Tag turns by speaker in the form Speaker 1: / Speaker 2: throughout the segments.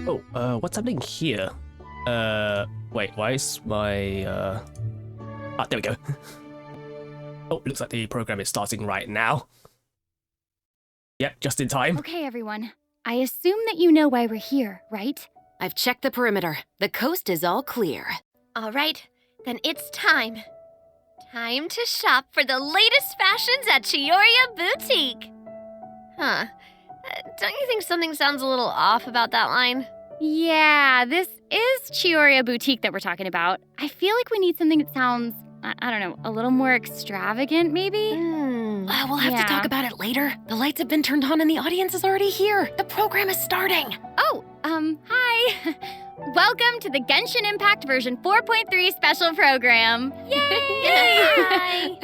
Speaker 1: Oh, what's happening here? Wait, why is my, there we go. Oh, looks like the program is starting right now. Yep, just in time.
Speaker 2: Okay, everyone. I assume that you know why we're here, right?
Speaker 3: I've checked the perimeter. The coast is all clear.
Speaker 4: All right, then it's time. Time to shop for the latest fashions at Chioria Boutique. Huh. Don't you think something sounds a little off about that line?
Speaker 2: Yeah, this is Chioria Boutique that we're talking about. I feel like we need something that sounds, I don't know, a little more extravagant, maybe?
Speaker 3: We'll have to talk about it later. The lights have been turned on and the audience is already here. The program is starting.
Speaker 2: Oh, hi. Welcome to the Genshin Impact version 4.3 special program. Yay!
Speaker 4: Hi!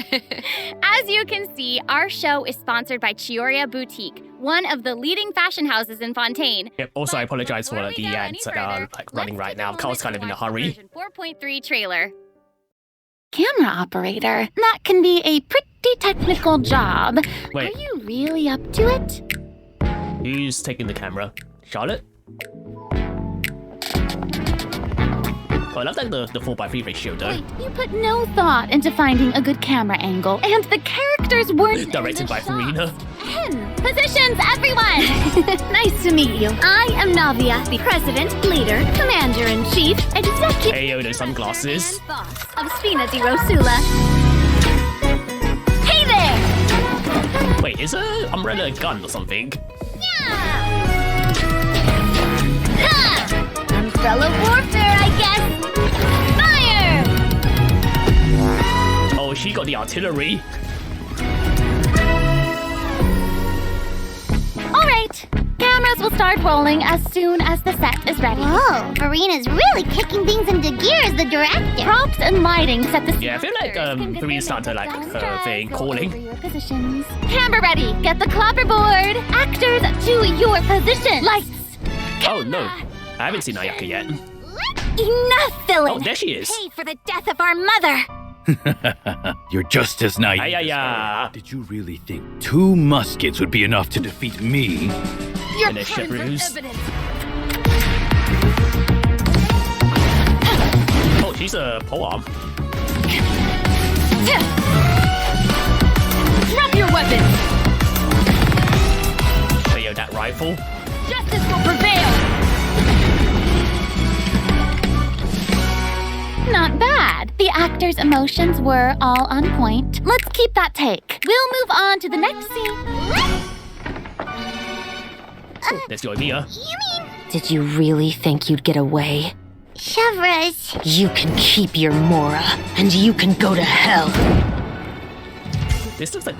Speaker 2: As you can see, our show is sponsored by Chioria Boutique, one of the leading fashion houses in Fontaine.
Speaker 1: Yep, also I apologize for the ads that are running right now. I was kind of in a hurry.
Speaker 2: Version 4.3 trailer.
Speaker 5: Camera operator. That can be a pretty technical job.
Speaker 1: Wait.
Speaker 5: Are you really up to it?
Speaker 1: Who's taking the camera? Charlotte? Oh, I love like the 4:3 ratio though.
Speaker 5: Wait, you put no thought into finding a good camera angle, and the characters weren't
Speaker 1: Directed by Farina.
Speaker 5: Positions, everyone!
Speaker 4: Nice to meet you. I am Navia, the president, leader, commander-in-chief, executive
Speaker 1: Hey, those sunglasses.
Speaker 4: and boss of Spina di Rosula. Hey there!
Speaker 1: Wait, is a umbrella a gun or something?
Speaker 4: Umbrella warfare, I guess. Fire!
Speaker 1: Oh, she got the artillery.
Speaker 5: All right, cameras will start rolling as soon as the set is ready.
Speaker 6: Whoa, Farina's really kicking things into gear as the director.
Speaker 5: Props and lighting set the
Speaker 1: Yeah, I feel like Farina's starting to like her thing, calling.
Speaker 5: Your positions. Camera ready. Get the clapperboard. Actors to your position. Lights.
Speaker 1: Oh no, I haven't seen Ayaka yet.
Speaker 6: Enough, villain!
Speaker 1: Oh, there she is.
Speaker 6: Pay for the death of our mother!
Speaker 7: You're just as naive.
Speaker 1: Ayaya.
Speaker 7: Did you really think 2 muskets would be enough to defeat me?
Speaker 1: And there's Chevruse. Oh, she's a polearm.
Speaker 3: Drop your weapon!
Speaker 1: Hey, yo, that rifle.
Speaker 3: Justice will prevail!
Speaker 5: Not bad. The actors' emotions were all on point. Let's keep that take. We'll move on to the next scene.
Speaker 1: Oh, there's your Mia.
Speaker 3: Did you really think you'd get away?
Speaker 6: Chevruse.
Speaker 3: You can keep your Mora, and you can go to hell.
Speaker 1: This looks like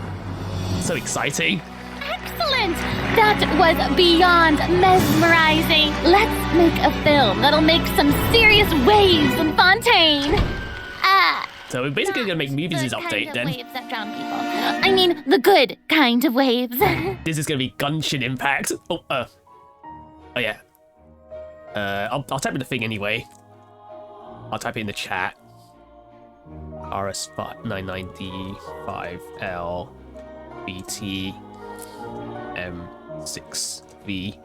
Speaker 1: so exciting.
Speaker 5: Excellent! That was beyond mesmerizing. Let's make a film that'll make some serious waves in Fontaine.
Speaker 1: So we're basically gonna make movies this update then.
Speaker 5: Waves that drown people. I mean, the good kind of waves.
Speaker 1: This is gonna be Genshin Impact. Oh yeah. I'll type in the thing anyway. I'll type it in the chat. RS990-5L BT M6V.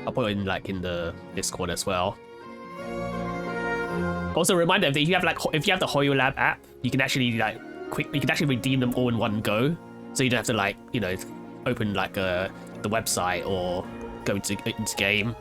Speaker 1: I'll put it in like in the Discord as well. Also, a reminder that if you have the Hoyo Lab app, you can actually you can actually redeem them all in one go. So you don't have to open the website or go into game.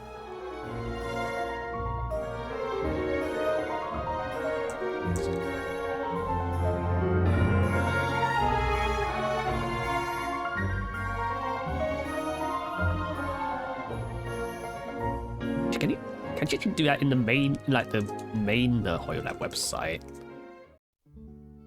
Speaker 1: Can you do that in the main, Hoyo Lab website?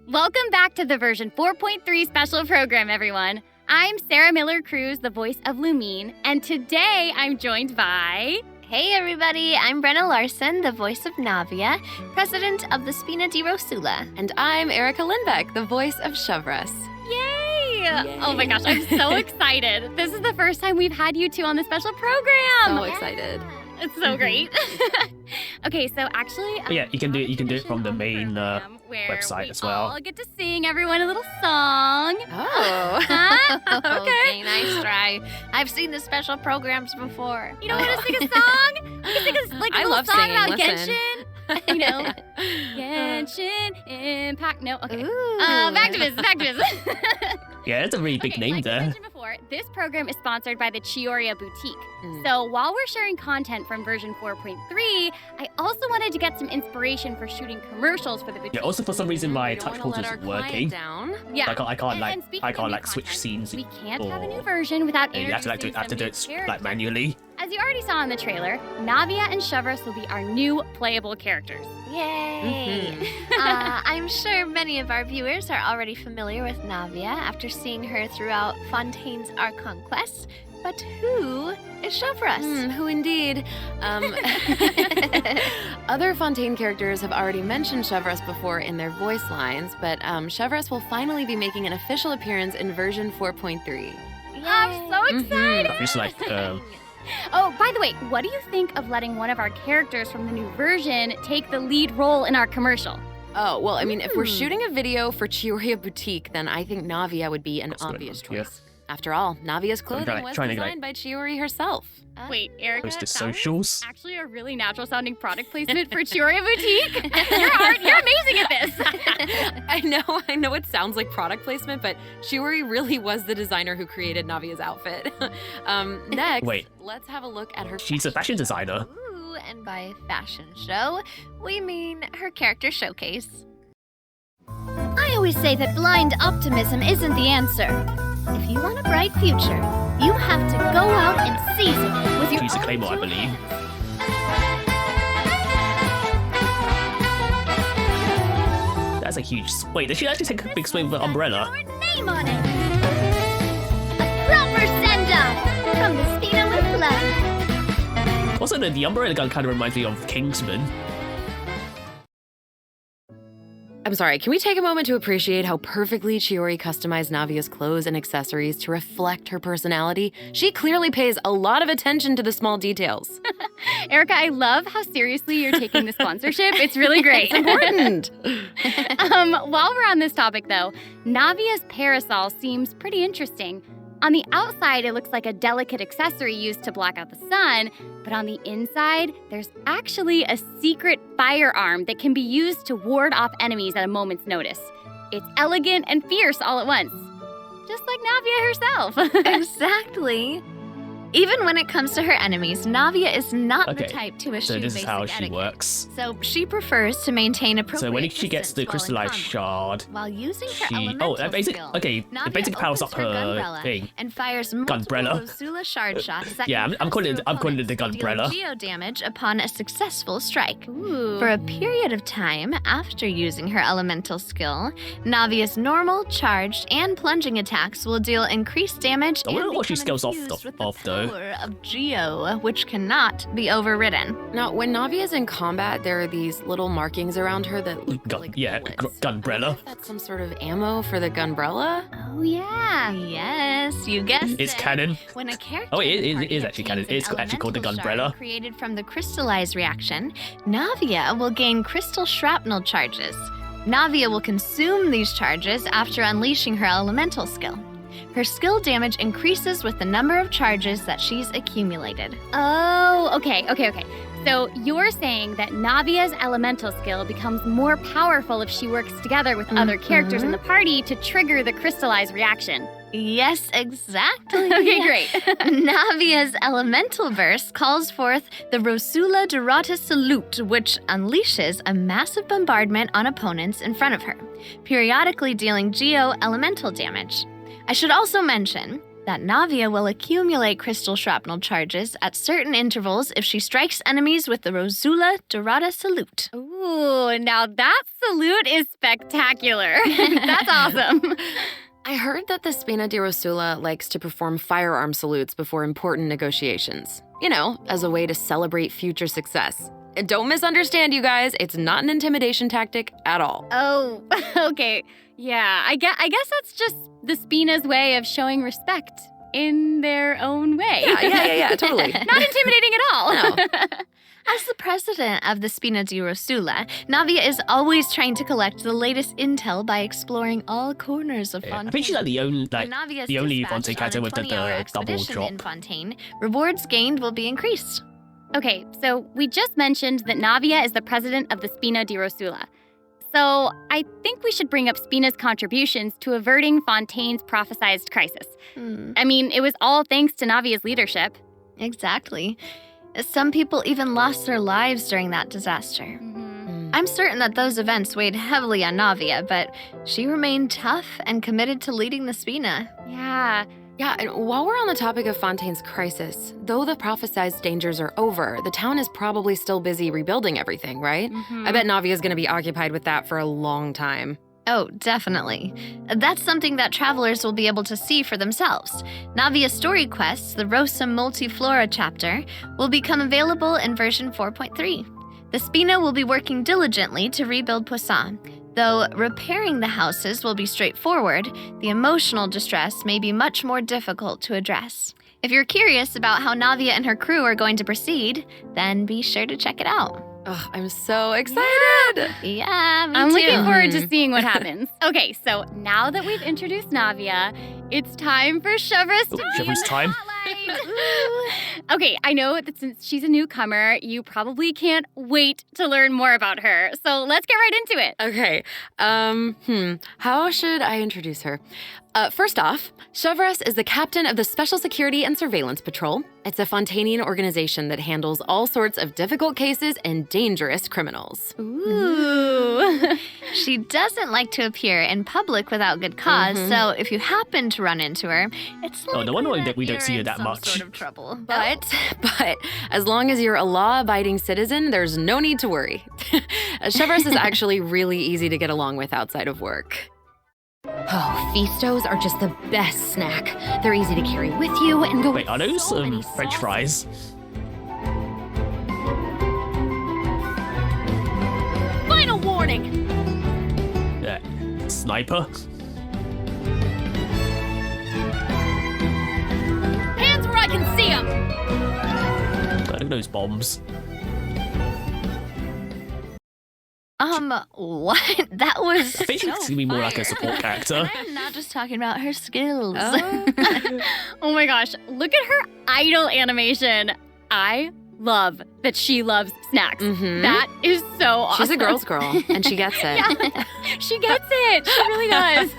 Speaker 2: Welcome back to the version 4.3 special program, everyone. I'm Sarah Miller-Cruz, the voice of Lumine, and today I'm joined by...
Speaker 4: Hey everybody, I'm Brenna Larson, the voice of Navia, president of the Spina di Rosula.
Speaker 3: And I'm Erica Lindbeck, the voice of Chevruse.
Speaker 2: Yay! Oh my gosh, I'm so excited. This is the first time we've had you two on the special program.
Speaker 3: So excited.
Speaker 2: It's so great. Okay, so actually...
Speaker 1: But yeah, you can do it from the main
Speaker 2: where
Speaker 1: website
Speaker 2: we
Speaker 1: as well.
Speaker 2: all get to sing everyone a little song.
Speaker 4: Oh.
Speaker 2: Huh?
Speaker 4: Okay, nice try. I've seen the special programs before.
Speaker 2: You don't want to sing a song? You can sing a, like a
Speaker 3: I
Speaker 2: little
Speaker 3: love
Speaker 2: song
Speaker 3: singing,
Speaker 2: about
Speaker 3: listen.
Speaker 2: Genshin. You know, Genshin Impact. No, okay.
Speaker 4: Ooh.
Speaker 2: Back to business.
Speaker 1: Yeah, it's a really big
Speaker 2: Okay,
Speaker 1: name
Speaker 2: like I
Speaker 1: there.
Speaker 2: mentioned before, this program is sponsored by the Chioria Boutique.
Speaker 3: Mm.
Speaker 2: So while we're sharing content from version 4.3, I also wanted to get some inspiration for shooting commercials for the boutique.
Speaker 1: Yeah, also for some reason my
Speaker 3: We don't
Speaker 1: touch
Speaker 3: wanna
Speaker 1: port
Speaker 3: let our
Speaker 1: isn't
Speaker 3: client
Speaker 1: working.
Speaker 3: down.
Speaker 2: Yeah.
Speaker 1: I can't
Speaker 2: And
Speaker 1: like
Speaker 2: speaking
Speaker 1: I
Speaker 2: of
Speaker 1: can't
Speaker 2: new
Speaker 1: like switch
Speaker 2: content,
Speaker 1: scenes.
Speaker 2: We can't have a new
Speaker 1: or-
Speaker 2: version without
Speaker 1: Yeah, you have to like
Speaker 2: introducing
Speaker 1: do
Speaker 2: some
Speaker 1: it
Speaker 2: new
Speaker 1: like
Speaker 2: characters.
Speaker 1: manually.
Speaker 2: As you already saw in the trailer, Navia and Chevruse will be our new playable characters.
Speaker 4: Yay! I'm sure many of our viewers are already familiar with Navia after seeing her throughout Fontaine's Archon quest. But who is Chevruse?
Speaker 3: Who indeed? Other Fontaine characters have already mentioned Chevruse before in their voice lines, but Chevruse will finally be making an official appearance in version 4.3.
Speaker 2: I'm so excited!
Speaker 1: It's like
Speaker 2: Oh, by the way, what do you think of letting one of our characters from the new version take the lead role in our commercial?
Speaker 3: Oh, well, I mean, if we're shooting a video for Chioria Boutique, then I think Navia would be an obvious
Speaker 1: yeah.
Speaker 3: choice. After all, Navia's clothing
Speaker 1: trying
Speaker 3: was
Speaker 1: to, like-
Speaker 3: designed by Chiori herself.
Speaker 2: Wait, Erica,
Speaker 1: post the
Speaker 2: that was
Speaker 1: socials.
Speaker 2: actually a really natural sounding product placement for Chioria Boutique. You're amazing at this.
Speaker 3: I know it sounds like product placement, but Chiori really was the designer who created Navia's outfit. Next,
Speaker 1: Wait.
Speaker 3: let's have a look at her
Speaker 1: She's a fashion designer.
Speaker 4: Ooh, and by fashion show, we mean her character showcase. I always say that blind optimism isn't the answer. If you want a bright future, you have to go out and seize it with your
Speaker 1: She's a
Speaker 4: own
Speaker 1: Claymore, I
Speaker 4: two
Speaker 1: believe.
Speaker 4: hands.
Speaker 1: That's a huge. Wait, did she actually take a big swing with an umbrella?
Speaker 6: Your name on it. A proper send-off from the Spina with love.
Speaker 1: Also, the umbrella gun kind of reminds me of Kingsman.
Speaker 3: I'm sorry, can we take a moment to appreciate how perfectly Chiori customized Navia's clothes and accessories to reflect her personality? She clearly pays a lot of attention to the small details.
Speaker 2: Erica, I love how seriously you're taking the sponsorship. It's really great.
Speaker 3: It's important.
Speaker 2: While we're on this topic, though, Navia's parasol seems pretty interesting. On the outside, it looks like a delicate accessory used to block out the sun, but on the inside, there's actually a secret firearm that can be used to ward off enemies at a moment's notice. It's elegant and fierce all at once, just like Navia herself.
Speaker 4: Exactly. Even when it comes to her enemies, Navia is not the
Speaker 1: Okay,
Speaker 4: type to eschew
Speaker 1: So this is
Speaker 4: basic
Speaker 1: how she
Speaker 4: etiquette.
Speaker 1: works.
Speaker 4: So she prefers to maintain appropriate
Speaker 1: So when she gets the
Speaker 4: distance while in
Speaker 1: crystallized
Speaker 4: combat.
Speaker 1: shard,
Speaker 4: While using her
Speaker 1: she
Speaker 4: elemental skill,
Speaker 1: okay,
Speaker 4: Navia
Speaker 1: it basically powers up
Speaker 4: opens her
Speaker 1: her
Speaker 4: gunbrella
Speaker 1: thing.
Speaker 4: and fires multiple
Speaker 1: Gunbrella.
Speaker 4: Rosula shard shots that
Speaker 1: Yeah,
Speaker 4: can
Speaker 1: I'm
Speaker 4: pass
Speaker 1: calling
Speaker 4: through
Speaker 1: it- I'm calling it the
Speaker 4: opponents, dealing
Speaker 1: gunbrella.
Speaker 4: geo damage upon a successful strike.
Speaker 2: Ooh.
Speaker 4: For a period of time after using her elemental skill, Navia's normal, charged, and plunging attacks will deal increased damage
Speaker 1: I wonder
Speaker 4: and
Speaker 1: what she
Speaker 4: become
Speaker 1: scales off
Speaker 4: infused with the
Speaker 1: of, though.
Speaker 4: power of Geo, which cannot be overridden.
Speaker 3: Now, when Navia's in combat, there are these little markings around her that look
Speaker 1: Gun-
Speaker 3: like
Speaker 1: yeah,
Speaker 3: bullets.
Speaker 1: gunbrella.
Speaker 3: I wonder if that's some sort of ammo for the gunbrella?
Speaker 2: Oh, yeah.
Speaker 4: Yes, you guessed
Speaker 1: It's
Speaker 4: it.
Speaker 1: canon.
Speaker 4: When a character
Speaker 1: Oh, it
Speaker 4: in the
Speaker 1: is-
Speaker 4: party
Speaker 1: it is actually canon.
Speaker 4: obtains
Speaker 1: It's
Speaker 4: an
Speaker 1: actually called the
Speaker 4: elemental
Speaker 1: gunbrella.
Speaker 4: shard created from the crystallized reaction, Navia will gain crystal shrapnel charges. Navia will consume these charges after unleashing her elemental skill. Her skill damage increases with the number of charges that she's accumulated.
Speaker 2: Oh, okay. So you're saying that Navia's elemental skill becomes more powerful if she works together with other characters in the party to trigger the crystallized reaction.
Speaker 4: Yes, exactly.
Speaker 2: Okay, great.
Speaker 4: Navia's elemental burst calls forth the Rosula Dorata Salute, which unleashes a massive bombardment on opponents in front of her, periodically dealing geo elemental damage. I should also mention that Navia will accumulate crystal shrapnel charges at certain intervals if she strikes enemies with the Rosula Dorata Salute.
Speaker 2: Ooh, now that salute is spectacular. That's awesome.
Speaker 3: I heard that the Spina di Rosula likes to perform firearm salutes before important negotiations. You know, as a way to celebrate future success. And don't misunderstand, you guys, it's not an intimidation tactic at all.
Speaker 2: Oh, okay. Yeah, I guess that's just the Spina's way of showing respect in their own way.
Speaker 3: Yeah, totally.
Speaker 2: Not intimidating at all.
Speaker 3: No.
Speaker 4: As the president of the Spina di Rosula, Navia is always trying to collect the latest intel by exploring all corners of Fontaine.
Speaker 1: I think she's like the only
Speaker 4: When Navia is
Speaker 1: the only
Speaker 4: dispatched
Speaker 1: Fontaine character
Speaker 4: on a
Speaker 1: with the
Speaker 4: 20-hour
Speaker 1: double
Speaker 4: expedition
Speaker 1: drop.
Speaker 4: in Fontaine, rewards gained will be increased.
Speaker 2: Okay, so we just mentioned that Navia is the president of the Spina di Rosula. So I think we should bring up Spina's contributions to averting Fontaine's prophesized crisis. I mean, it was all thanks to Navia's leadership.
Speaker 4: Exactly. Some people even lost their lives during that disaster. I'm certain that those events weighed heavily on Navia, but she remained tough and committed to leading the Spina.
Speaker 2: Yeah.
Speaker 3: Yeah, and while we're on the topic of Fontaine's crisis, though the prophesized dangers are over, the town is probably still busy rebuilding everything, right? I bet Navia's gonna be occupied with that for a long time.
Speaker 4: Oh, definitely. That's something that travelers will be able to see for themselves. Navia's story quests, the Rosa Multiflora chapter, will become available in version 4.3. The Spina will be working diligently to rebuild Poisson. Though repairing the houses will be straightforward, the emotional distress may be much more difficult to address. If you're curious about how Navia and her crew are going to proceed, then be sure to check it out.
Speaker 3: Ugh, I'm so excited!
Speaker 4: Yeah, me
Speaker 2: I'm
Speaker 4: too.
Speaker 2: looking forward to seeing what happens. Okay, so now that we've introduced Navia, it's time for Chevruse to be in
Speaker 1: Chevruse
Speaker 2: the
Speaker 1: time.
Speaker 2: spotlight. Okay, I know that since she's a newcomer, you probably can't wait to learn more about her. So let's get right into it.
Speaker 3: Okay, how should I introduce her? First off, Chevruse is the captain of the Special Security and Surveillance Patrol. It's a Fontainian organization that handles all sorts of difficult cases and dangerous criminals.
Speaker 2: Ooh.
Speaker 4: She doesn't like to appear in public without good because so if you happen to run into her, it's like
Speaker 1: no wonder
Speaker 4: that
Speaker 1: we don't
Speaker 4: you're
Speaker 1: see her
Speaker 4: in
Speaker 1: that
Speaker 4: some
Speaker 1: much.
Speaker 4: sort of trouble.
Speaker 3: But as long as you're a law-abiding citizen, there's no need to worry. Chevruse is actually really easy to get along with outside of work.
Speaker 5: Oh, Feastos are just the best snack. They're easy to carry with you and go
Speaker 1: Wait,
Speaker 5: with
Speaker 1: are those
Speaker 5: so many
Speaker 1: French
Speaker 5: sauces.
Speaker 1: fries?
Speaker 5: Final warning!
Speaker 1: Yeah. Sniper?
Speaker 5: Hands where I can see them!
Speaker 1: Look at those bombs.
Speaker 4: What? That was
Speaker 1: I think she's gonna be more like a support character.
Speaker 4: I'm not just talking about her skills.
Speaker 2: Oh my gosh, look at her idol animation. I love that she loves snacks. That is so awesome.
Speaker 3: She's a girl's girl, and she gets it.
Speaker 2: Yeah, she gets it. She really does.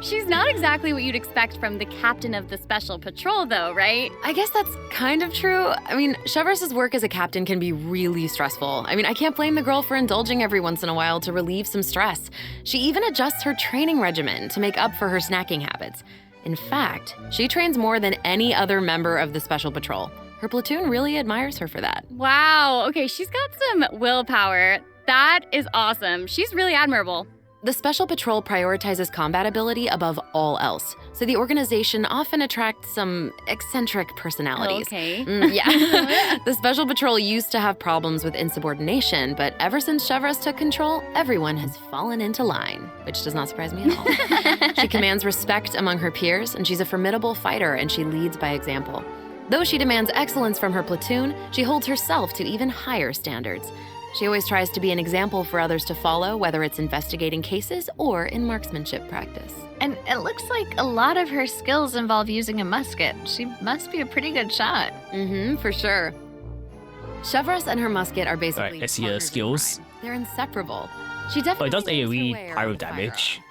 Speaker 2: She's not exactly what you'd expect from the captain of the Special Patrol, though, right?
Speaker 3: I guess that's kind of true. I mean, Chevruse's work as a captain can be really stressful. I mean, I can't blame the girl for indulging every once in a while to relieve some stress. She even adjusts her training regimen to make up for her snacking habits. In fact, she trains more than any other member of the Special Patrol. Her platoon really admires her for that.
Speaker 2: Wow. Okay, she's got some willpower. That is awesome. She's really admirable.
Speaker 3: The Special Patrol prioritizes combat ability above all else, so the organization often attracts some eccentric personalities.
Speaker 2: Okay.
Speaker 3: Yeah. The Special Patrol used to have problems with insubordination, but ever since Chevruse took control, everyone has fallen into line, which does not surprise me at all. She commands respect among her peers, and she's a formidable fighter, and she leads by example. Though she demands excellence from her platoon, she holds herself to even higher standards. She always tries to be an example for others to follow, whether it's investigating cases or in marksmanship practice.
Speaker 4: And it looks like a lot of her skills involve using a musket. She must be a pretty good shot.
Speaker 3: For sure. Chevruse and her musket are basically
Speaker 1: Alright, let's see her
Speaker 3: partners in
Speaker 1: skills.
Speaker 3: crime. They're inseparable. She
Speaker 1: Oh,
Speaker 3: definitely
Speaker 1: it does
Speaker 3: knows her
Speaker 1: AoE
Speaker 3: way
Speaker 1: pyro
Speaker 3: around the
Speaker 1: damage.
Speaker 3: firearm.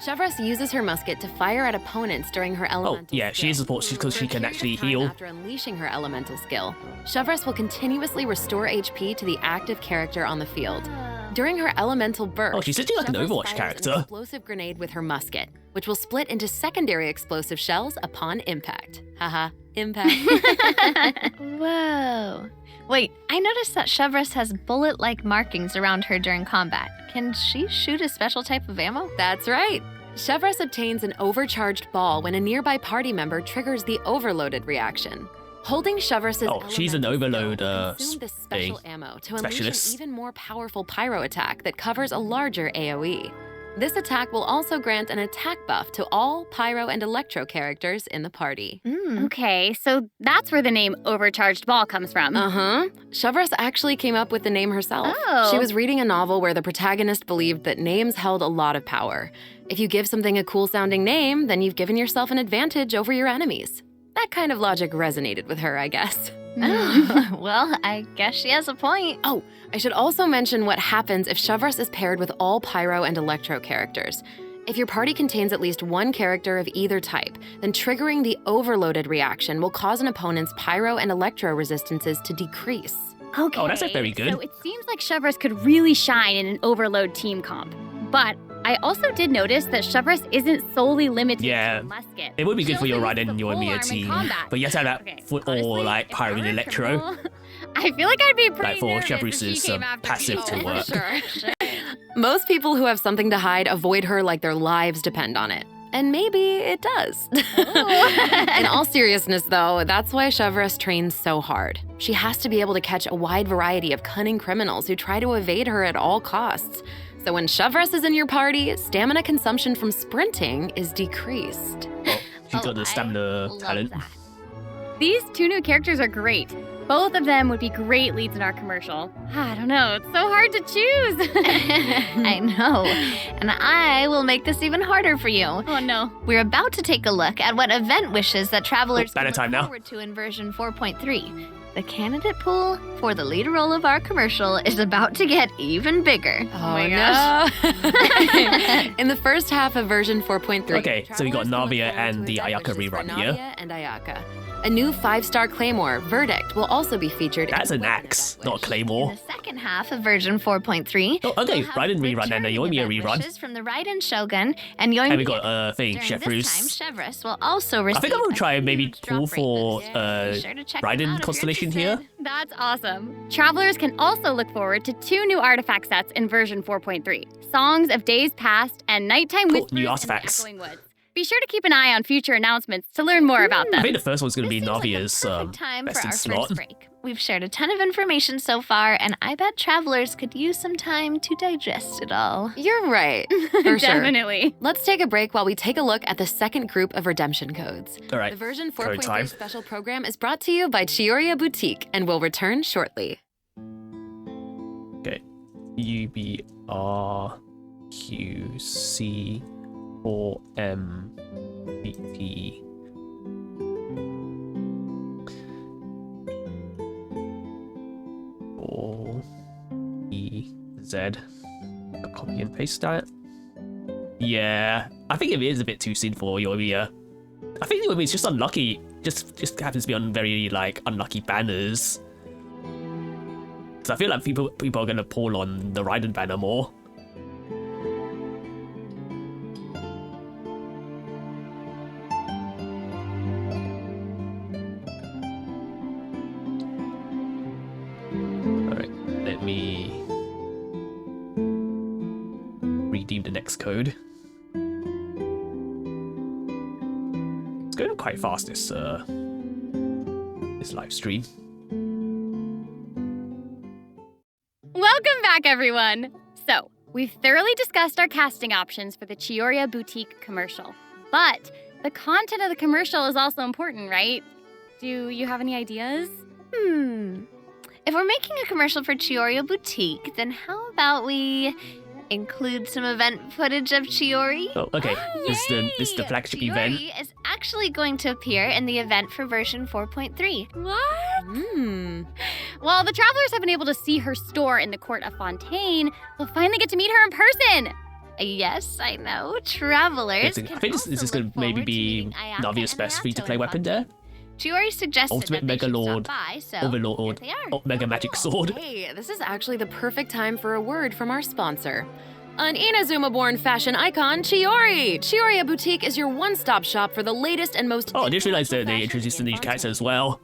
Speaker 3: Chevruse uses her musket to fire at opponents during her elemental
Speaker 1: yeah, she is
Speaker 3: skill.
Speaker 1: a support because she
Speaker 3: For a
Speaker 1: can
Speaker 3: period
Speaker 1: actually
Speaker 3: of time
Speaker 1: heal.
Speaker 3: After unleashing her elemental skill, Chevruse will continuously restore HP to the active character on the field. During her elemental burst,
Speaker 1: Oh, she's literally like an
Speaker 3: Chevruse
Speaker 1: Overwatch
Speaker 3: fires
Speaker 1: character.
Speaker 3: an explosive grenade with her musket, which will split into secondary explosive shells upon impact. Haha, impact.
Speaker 4: Whoa. Wait, I noticed that Chevruse has bullet-like markings around her during combat. Can she shoot a special type of ammo?
Speaker 3: That's right. Chevruse obtains an overcharged ball when a nearby party member triggers the overloaded reaction. Holding Chevruse's
Speaker 1: Oh, she's an
Speaker 3: elemental
Speaker 1: overload,
Speaker 3: skill will consume this special
Speaker 1: thing.
Speaker 3: ammo to unleash
Speaker 1: Specialist.
Speaker 3: an even more powerful pyro attack that covers a larger AoE. This attack will also grant an attack buff to all Pyro and Electro characters in the party.
Speaker 2: Okay, so that's where the name Overcharged Ball comes from.
Speaker 3: Uh-huh. Chevruse actually came up with the name herself.
Speaker 2: Oh.
Speaker 3: She was reading a novel where the protagonist believed that names held a lot of power. If you give something a cool-sounding name, then you've given yourself an advantage over your enemies. That kind of logic resonated with her, I guess.
Speaker 4: Well, I guess she has a point.
Speaker 3: Oh, I should also mention what happens if Chevruse is paired with all Pyro and Electro characters. If your party contains at least one character of either type, then triggering the overloaded reaction will cause an opponent's Pyro and Electro resistances to decrease.
Speaker 2: Okay.
Speaker 1: Oh, that's very good.
Speaker 2: So it seems like Chevruse could really shine in an overload team comp. But I also did notice that Chevruse isn't solely limited
Speaker 1: Yeah.
Speaker 2: to a musket.
Speaker 1: It would be good
Speaker 2: She
Speaker 1: for your
Speaker 2: also
Speaker 1: Raiden
Speaker 2: uses
Speaker 1: and
Speaker 2: the
Speaker 1: your
Speaker 2: polearm
Speaker 1: Mia
Speaker 2: in
Speaker 1: team.
Speaker 2: combat.
Speaker 1: But you have to have that
Speaker 2: Okay,
Speaker 1: foot or
Speaker 2: honestly,
Speaker 1: like
Speaker 2: if
Speaker 1: Pyro
Speaker 2: I
Speaker 1: and
Speaker 2: were a
Speaker 1: Electro.
Speaker 2: criminal, I feel like I'd be pretty
Speaker 1: Like for
Speaker 2: nervous if
Speaker 1: Chevruse's,
Speaker 2: she came after
Speaker 1: passive
Speaker 2: me.
Speaker 1: to work.
Speaker 3: Sure. Most people who have something to hide avoid her like their lives depend on it. And maybe it does. In all seriousness, though, that's why Chevruse trains so hard. She has to be able to catch a wide variety of cunning criminals who try to evade her at all costs. So when Chevruse is in your party, stamina consumption from sprinting is decreased.
Speaker 1: She's got the stamina talent.
Speaker 2: These two new characters are great. Both of them would be great leads in our commercial. I don't know, it's so hard to choose.
Speaker 4: I know. And I will make this even harder for you.
Speaker 2: Oh no.
Speaker 4: We're about to take a look at what event wishes that travelers
Speaker 1: banner
Speaker 4: can
Speaker 1: time
Speaker 4: look
Speaker 1: now.
Speaker 4: forward to in version 4.3. The candidate pool for the lead role of our commercial is about to get even bigger.
Speaker 3: Oh
Speaker 2: my
Speaker 3: no. In the first half of version 4.3.
Speaker 1: Okay, so we got
Speaker 3: travelers can look
Speaker 1: Navia
Speaker 3: forward
Speaker 1: and
Speaker 3: to
Speaker 1: the
Speaker 3: event
Speaker 1: Ayaka
Speaker 3: wishes for
Speaker 1: rerun here.
Speaker 3: Navia and Ayaka. A new 5-star Claymore, Verdict, will also be featured.
Speaker 1: That's
Speaker 3: in
Speaker 1: an
Speaker 3: the weapon
Speaker 1: axe,
Speaker 3: event
Speaker 1: not a
Speaker 3: wish.
Speaker 4: In
Speaker 1: claymore.
Speaker 4: the second half of version 4.3,
Speaker 1: Oh, okay,
Speaker 4: we'll have
Speaker 1: Raiden rerun and a
Speaker 4: returning
Speaker 1: Yoimiya
Speaker 4: event
Speaker 1: rerun.
Speaker 4: wishes from the Raiden Shogun and Yoimiya.
Speaker 1: And we got thing,
Speaker 4: During this time,
Speaker 1: Chevruse.
Speaker 4: Chevruse will also receive
Speaker 1: I think I'm gonna try and maybe
Speaker 4: huge drop
Speaker 1: pull
Speaker 4: rate
Speaker 1: for
Speaker 4: boost. Be sure to check them out
Speaker 1: Raiden
Speaker 4: if
Speaker 1: Constellation
Speaker 4: you're
Speaker 1: here.
Speaker 4: interested.
Speaker 2: That's awesome. Travelers can also look forward to 2 new artifact sets in version 4.3. Songs of Days Past and Nighttime
Speaker 1: Cool,
Speaker 2: Whispers
Speaker 1: new
Speaker 2: in the
Speaker 1: artifacts.
Speaker 2: Echoing Woods. Be sure to keep an eye on future announcements to learn more about
Speaker 1: I
Speaker 2: them.
Speaker 1: think the first one's gonna be
Speaker 4: This seems like the
Speaker 1: Navia's
Speaker 4: perfect time
Speaker 1: best
Speaker 4: for
Speaker 1: in
Speaker 4: our
Speaker 1: slot.
Speaker 4: first break. We've shared a ton of information so far, and I bet travelers could use some time to digest it all.
Speaker 3: You're right, for sure.
Speaker 2: Definitely.
Speaker 3: Let's take a break while we take a look at the second group of redemption codes.
Speaker 1: All right,
Speaker 3: The version
Speaker 1: code time.
Speaker 3: 4.3 special program is brought to you by Chiyoria Boutique and will return shortly.
Speaker 1: Okay, UBRQC4MBT. Or EZ. Copy and paste that. Yeah, I think it is a bit too soon for Yoimiya. I think Yoimiya's just unlucky. Just happens to be on very like unlucky banners. So I feel like people are gonna pull on the Raiden banner more. Alright, let me redeem the next code. It's going quite fast this live stream.
Speaker 2: Welcome back, everyone. So, we've thoroughly discussed our casting options for the Chiyoria Boutique commercial. But the content of the commercial is also important, right? Do you have any ideas?
Speaker 4: If we're making a commercial for Chiyoria Boutique, then how about we include some event footage of Chiori?
Speaker 1: Oh, okay. This is the flagship event.
Speaker 4: Chiori is actually going to appear in the event for version 4.3.
Speaker 2: What?
Speaker 3: Well,
Speaker 2: the travelers have been able to see her store in the court of Fontaine. They'll finally get to meet her in person.
Speaker 4: Yes, I know. Travelers.
Speaker 1: I
Speaker 4: can
Speaker 1: think this
Speaker 4: also
Speaker 1: is going
Speaker 4: look
Speaker 1: to maybe
Speaker 4: forward to
Speaker 1: be
Speaker 4: meeting Ayaka
Speaker 1: Navia's
Speaker 4: and
Speaker 1: best
Speaker 4: Hayato
Speaker 1: free-to-play
Speaker 4: in
Speaker 1: weapon there.
Speaker 4: Chiori suggested
Speaker 1: Ultimate
Speaker 4: that they
Speaker 1: Mega
Speaker 4: should
Speaker 1: Lord,
Speaker 4: stop by, so
Speaker 1: Overlord,
Speaker 4: here they are.
Speaker 1: Mega Magic Sword.
Speaker 3: Hey, this is actually the perfect time for a word from our sponsor. An Inazuma-born fashion icon, Chiori! Chioria Boutique is your one-stop shop for the latest and most...
Speaker 1: Oh, I just realized that they introduced a new character as well.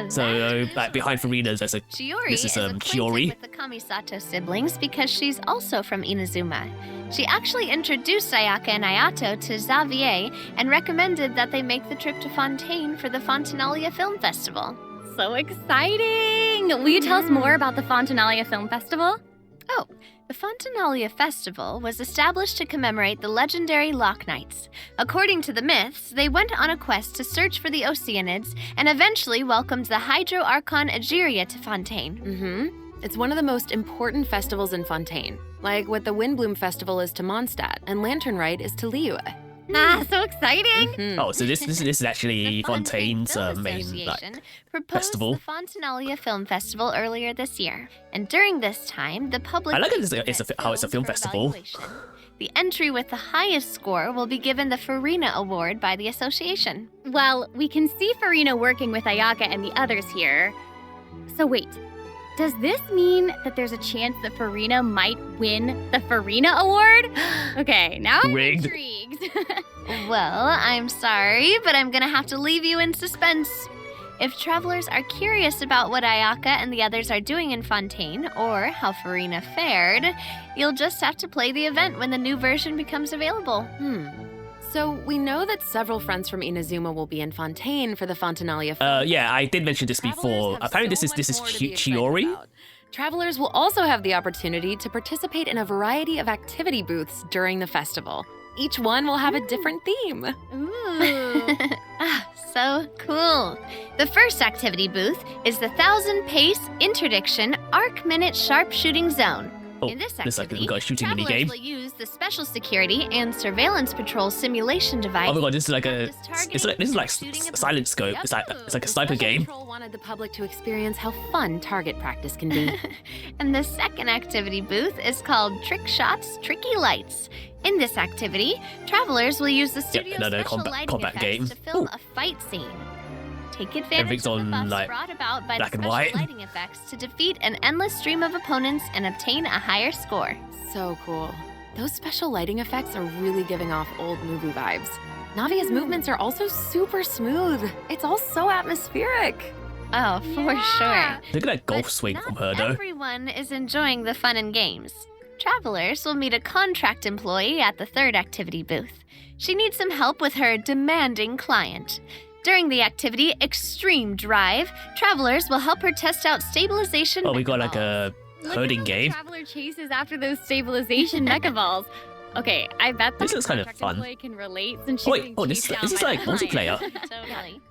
Speaker 1: So, like, behind Farina's, there's a...
Speaker 4: Chiori
Speaker 1: This is,
Speaker 4: acquainted
Speaker 1: Chiori.
Speaker 4: with the Kamisato siblings because she's also from Inazuma. She actually introduced Ayaka and Ayato to Xavier and recommended that they make the trip to Fontaine for the Fontanalia Film Festival.
Speaker 2: So exciting! Will you tell us more about the Fontanalia Film Festival?
Speaker 4: Oh, The Fontinalia Festival was established to commemorate the legendary Loch Knights. According to the myths, they went on a quest to search for the Oceanids and eventually welcomed the Hydro Archon Egeria to Fontaine.
Speaker 3: It's one of the most important festivals in Fontaine, like what the Windbloom Festival is to Mondstadt and Lantern Rite is to Liyue.
Speaker 2: Ah, so exciting!
Speaker 1: Oh, so this is actually
Speaker 4: The
Speaker 1: Fontaine's
Speaker 4: Film
Speaker 1: main
Speaker 4: Association proposed
Speaker 1: festival.
Speaker 4: the Fontinalia Film Festival earlier this year, and during this time, the public.
Speaker 1: I like it
Speaker 4: can
Speaker 1: how it's a film
Speaker 4: for
Speaker 1: festival.
Speaker 4: evaluation. The entry with the highest score will be given the Farina Award by the association.
Speaker 2: Well, we can see Farina working with Ayaka and the others here. So wait, does this mean that there's a chance that Farina might win the Farina Award? Okay, now I'm
Speaker 1: Rigged.
Speaker 2: intrigued.
Speaker 4: Well, I'm sorry, but I'm gonna have to leave you in suspense. If travelers are curious about what Ayaka and the others are doing in Fontaine, or how Farina fared, you'll just have to play the event when the new version becomes available.
Speaker 3: So we know that several friends from Inazuma will be in Fontaine for the Fontinalia Film.
Speaker 1: Yeah, I did mention this
Speaker 3: Travelers
Speaker 1: before.
Speaker 3: have
Speaker 1: Apparently,
Speaker 3: so
Speaker 1: this is
Speaker 3: much more to be excited
Speaker 1: Chiori.
Speaker 3: about. Travelers will also have the opportunity to participate in a variety of activity booths during the festival. Each one will have a different theme.
Speaker 2: Ooh.
Speaker 4: So cool. The first activity booth is the 1,000 Pace Interdiction Arc Minute Sharpshooting Zone.
Speaker 1: Oh,
Speaker 4: In this
Speaker 1: looks like
Speaker 4: activity,
Speaker 1: we've got a shooting mini
Speaker 4: travelers
Speaker 1: game.
Speaker 4: will use the Special Security and Surveillance Patrol simulation device.
Speaker 1: Oh my god, this is like a
Speaker 4: Practice
Speaker 1: this is like
Speaker 4: targeting and shooting a
Speaker 1: silent scope.
Speaker 3: Yep.
Speaker 1: It's like a
Speaker 3: The
Speaker 1: sniper
Speaker 3: Special
Speaker 1: game.
Speaker 3: Patrol wanted the public to experience how fun target practice can be.
Speaker 4: And the second activity booth is called Trick Shots, Tricky Lights. In this activity, travelers will use the studio's
Speaker 1: another
Speaker 4: special
Speaker 1: combat
Speaker 4: lighting effects
Speaker 1: game.
Speaker 4: to film
Speaker 1: Ooh.
Speaker 4: a fight scene. Take advantage
Speaker 1: Everything's
Speaker 4: of the
Speaker 1: on,
Speaker 4: buffs
Speaker 1: like,
Speaker 4: brought about by the
Speaker 1: black and
Speaker 4: special
Speaker 1: white.
Speaker 4: lighting effects to defeat an endless stream of opponents and obtain a higher score.
Speaker 3: So cool. Those special lighting effects are really giving off old movie vibes. Navia's movements are also super smooth. It's all so atmospheric.
Speaker 4: Oh, for sure.
Speaker 1: Look at that golf
Speaker 4: But
Speaker 1: swing
Speaker 4: not
Speaker 1: from her, though.
Speaker 4: everyone is enjoying the fun and games. Travelers will meet a contract employee at the third activity booth. She needs some help with her demanding client. During the activity Extreme Drive, travelers will help her test out stabilization.
Speaker 1: Oh, we got
Speaker 4: mecha
Speaker 1: like a
Speaker 2: Look
Speaker 1: herding
Speaker 2: at how
Speaker 1: game.
Speaker 2: the Traveler chases after those stabilization mecha balls. Okay, I bet
Speaker 1: This
Speaker 2: the
Speaker 1: looks kinda
Speaker 2: contract
Speaker 1: fun.
Speaker 2: employee can relate since she's
Speaker 1: Oh, wait,
Speaker 2: being
Speaker 1: oh, this
Speaker 2: chased
Speaker 1: is
Speaker 2: down
Speaker 1: like
Speaker 2: by the client.
Speaker 1: multiplayer.
Speaker 4: Totally.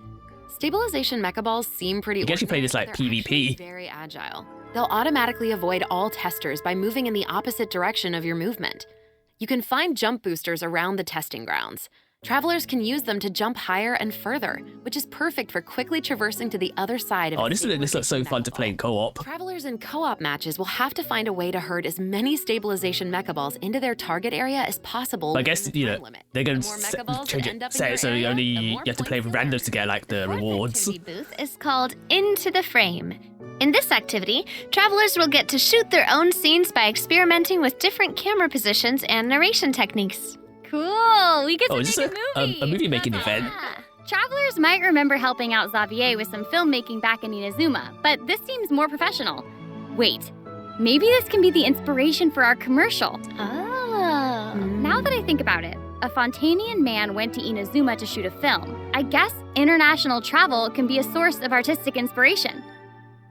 Speaker 3: Stabilization mecha balls seem pretty
Speaker 1: You can actually play this
Speaker 3: ordinary,
Speaker 1: like
Speaker 3: but they're actually
Speaker 1: PvP.
Speaker 3: very agile. They'll automatically avoid all testers by moving in the opposite direction of your movement. You can find jump boosters around the testing grounds. Travelers can use them to jump higher and further, which is perfect for quickly traversing to the other side of
Speaker 1: Oh,
Speaker 3: a
Speaker 1: this looks so
Speaker 3: stabilization
Speaker 1: fun to
Speaker 3: mecha
Speaker 1: play in
Speaker 3: ball.
Speaker 1: co-op.
Speaker 3: Travelers in co-op matches will have to find a way to herd as many stabilization mecha balls into their target area as possible.
Speaker 1: But I guess,
Speaker 3: within the
Speaker 1: you know,
Speaker 3: time limit.
Speaker 1: they're going
Speaker 3: The more
Speaker 1: to
Speaker 3: mecha balls
Speaker 1: change
Speaker 3: that end
Speaker 1: it,
Speaker 3: up in
Speaker 1: set
Speaker 3: your
Speaker 1: it so
Speaker 3: area,
Speaker 1: only
Speaker 3: the
Speaker 1: you
Speaker 3: more
Speaker 1: have to play
Speaker 3: points
Speaker 1: with
Speaker 3: you earn.
Speaker 1: randoms to get like the
Speaker 4: Fourth
Speaker 1: rewards.
Speaker 4: activity booth is called Into the Frame. In this activity, travelers will get to shoot their own scenes by experimenting with different camera positions and narration techniques.
Speaker 2: Cool, we get
Speaker 1: Oh,
Speaker 2: to
Speaker 1: is
Speaker 2: make
Speaker 1: this
Speaker 2: a movie.
Speaker 1: a movie making
Speaker 2: That's
Speaker 1: event?
Speaker 2: awesome. Travelers might remember helping out Xavier with some filmmaking back in Inazuma, but this seems more professional. Wait, maybe this can be the inspiration for our commercial.
Speaker 4: Oh.
Speaker 2: Now that I think about it, a Fontainian man went to Inazuma to shoot a film. I guess international travel can be a source of artistic inspiration.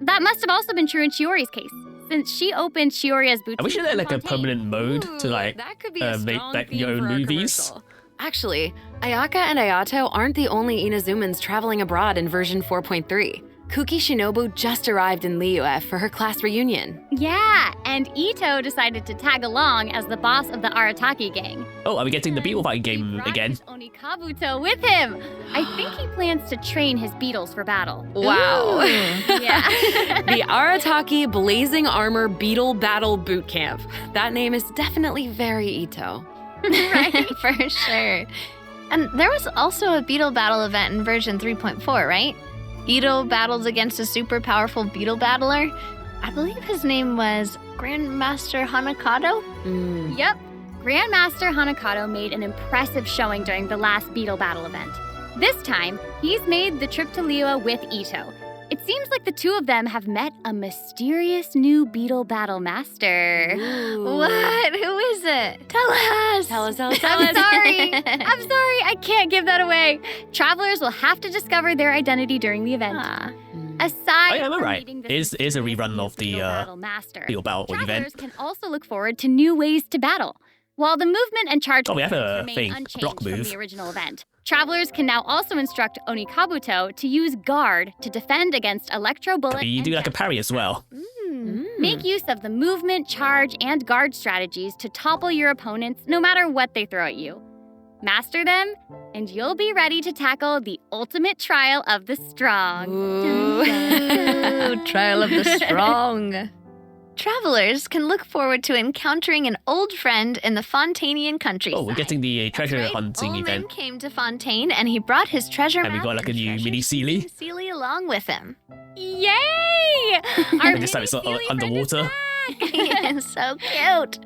Speaker 2: That must have also been true in Chiori's case, since she opened Chioria's boutique.
Speaker 1: I wish you had
Speaker 2: in
Speaker 1: like a
Speaker 2: Fontaine.
Speaker 1: permanent mode to
Speaker 3: Ooh,
Speaker 1: like
Speaker 3: that could be a
Speaker 1: make
Speaker 3: strong
Speaker 1: like
Speaker 3: theme
Speaker 1: your own
Speaker 3: for our
Speaker 1: movies.
Speaker 3: commercial. Actually, Ayaka and Ayato aren't the only Inazumans traveling abroad in version 4.3. Kuki Shinobu just arrived in Liyue for her class reunion.
Speaker 2: Yeah, and Ito decided to tag along as the boss of the Arataki gang.
Speaker 1: Oh, are we getting the beetle fighting
Speaker 2: He
Speaker 1: game
Speaker 2: brought
Speaker 1: again?
Speaker 2: his Onikabuto with him. I think he plans to train his beetles for battle.
Speaker 3: Wow.
Speaker 2: Yeah.
Speaker 3: The Arataki Blazing Armor Beetle Battle Boot Camp. That name is definitely very Ito.
Speaker 4: Right, for sure. And there was also a beetle battle event in version 3.4, right? Ito battles against a super powerful beetle battler. I believe his name was Grandmaster Hanakado.
Speaker 2: Yep. Grandmaster Hanakato made an impressive showing during the last beetle battle event. This time, he's made the trip to Liyue with Ito. It seems like the two of them have met a mysterious new beetle battle master.
Speaker 4: What? Who is it? Tell us.
Speaker 3: Tell us.
Speaker 2: I'm sorry. I'm sorry. I can't give that away. Travelers will have to discover their identity during the event.
Speaker 4: Ah.
Speaker 2: Aside
Speaker 1: am I
Speaker 2: from
Speaker 1: right?
Speaker 2: meeting the
Speaker 1: Is a
Speaker 2: mysterious
Speaker 1: rerun
Speaker 2: new
Speaker 1: of the
Speaker 2: Field Battle Master,
Speaker 1: Field Battle
Speaker 2: travelers
Speaker 1: event.
Speaker 2: can also look forward to new ways to battle. While the movement and charge
Speaker 1: Oh, we have
Speaker 2: mechanics
Speaker 1: a
Speaker 2: remain
Speaker 1: thing, a
Speaker 2: unchanged
Speaker 1: block
Speaker 2: from
Speaker 1: move.
Speaker 2: the original event, travelers can now also instruct Onikabuto to use Guard to defend against Electro Bullet
Speaker 1: You
Speaker 2: and
Speaker 1: do like a
Speaker 2: Jet
Speaker 1: parry as well.
Speaker 2: Make use of the movement, charge, and guard strategies to topple your opponents no matter what they throw at you. Master them, and you'll be ready to tackle the ultimate trial of the strong.
Speaker 4: Ooh, trial of the strong. Travelers can look forward to encountering an old friend in the Fontanian countryside.
Speaker 1: Oh, we're getting the treasure
Speaker 4: That's right.
Speaker 1: hunting
Speaker 4: Ullman
Speaker 1: event.
Speaker 4: came to Fontaine and he brought his treasure
Speaker 1: And we
Speaker 4: map
Speaker 1: got like a new
Speaker 4: treasure
Speaker 1: mini Sealy.
Speaker 4: Sealy along with him.
Speaker 2: Yay! Our
Speaker 1: And this time it's
Speaker 2: mini Sealy friend is
Speaker 1: underwater.
Speaker 2: back.
Speaker 4: It's so cute.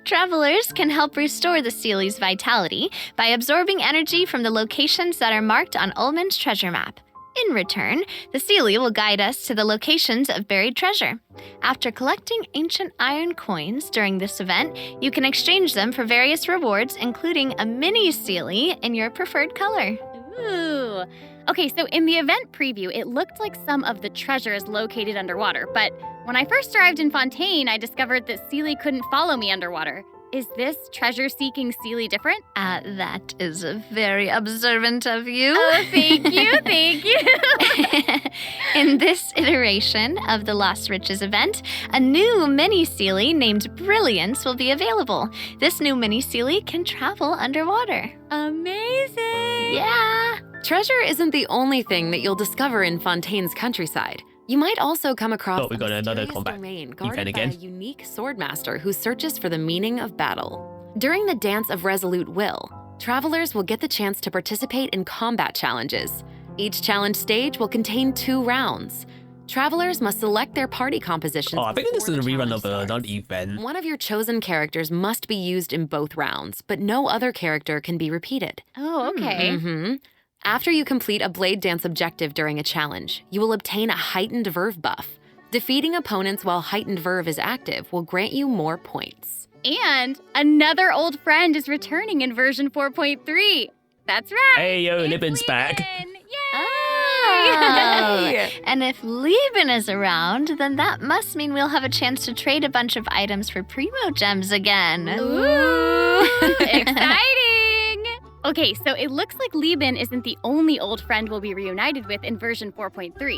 Speaker 4: Travelers can help restore the Sealy's vitality by absorbing energy from the locations that are marked on Ullman's treasure map. In return, the Sealy will guide us to the locations of buried treasure. After collecting ancient iron coins during this event, you can exchange them for various rewards, including a mini Sealy in your preferred color.
Speaker 2: Ooh. Okay, so in the event preview, it looked like some of the treasure is located underwater, but when I first arrived in Fontaine, I discovered that Sealy couldn't follow me underwater. Is this treasure-seeking Sealy different?
Speaker 4: That is very observant of you.
Speaker 2: Oh, thank you, thank you.
Speaker 4: In this iteration of the Lost Riches event, a new mini Sealy named Brilliance will be available. This new mini Sealy can travel underwater.
Speaker 2: Amazing.
Speaker 4: Yeah.
Speaker 3: Treasure isn't the only thing that you'll discover in Fontaine's countryside. You might also come across
Speaker 1: Oh, we got
Speaker 3: a
Speaker 1: another
Speaker 3: mysterious
Speaker 1: combat
Speaker 3: domain
Speaker 1: event
Speaker 3: guarded by
Speaker 1: again.
Speaker 3: a unique swordmaster who searches for the meaning of battle. During the Dance of Resolute Will, travelers will get the chance to participate in combat challenges. Each challenge stage will contain 2 rounds. Travelers must select their party compositions.
Speaker 1: Oh, I think this is a
Speaker 3: before the
Speaker 1: rerun
Speaker 3: challenge
Speaker 1: of another
Speaker 3: starts.
Speaker 1: event.
Speaker 3: One of your chosen characters must be used in both rounds, but no other character can be repeated.
Speaker 2: Oh, okay.
Speaker 3: Mm-hmm. After you complete a Blade Dance objective during a challenge, you will obtain a heightened verve buff. Defeating opponents while heightened verve is active will grant you more points.
Speaker 2: And another old friend is returning in version 4.3. That's right.
Speaker 1: Hey, yo,
Speaker 2: It's
Speaker 1: Libin's back.
Speaker 2: Lieben. Yay!
Speaker 4: Oh. And if Lieben is around, then that must mean we'll have a chance to trade a bunch of items for Primo Gems again.
Speaker 2: Ooh, exciting! Okay, so it looks like Lieben isn't the only old friend we'll be reunited with in version 4.3.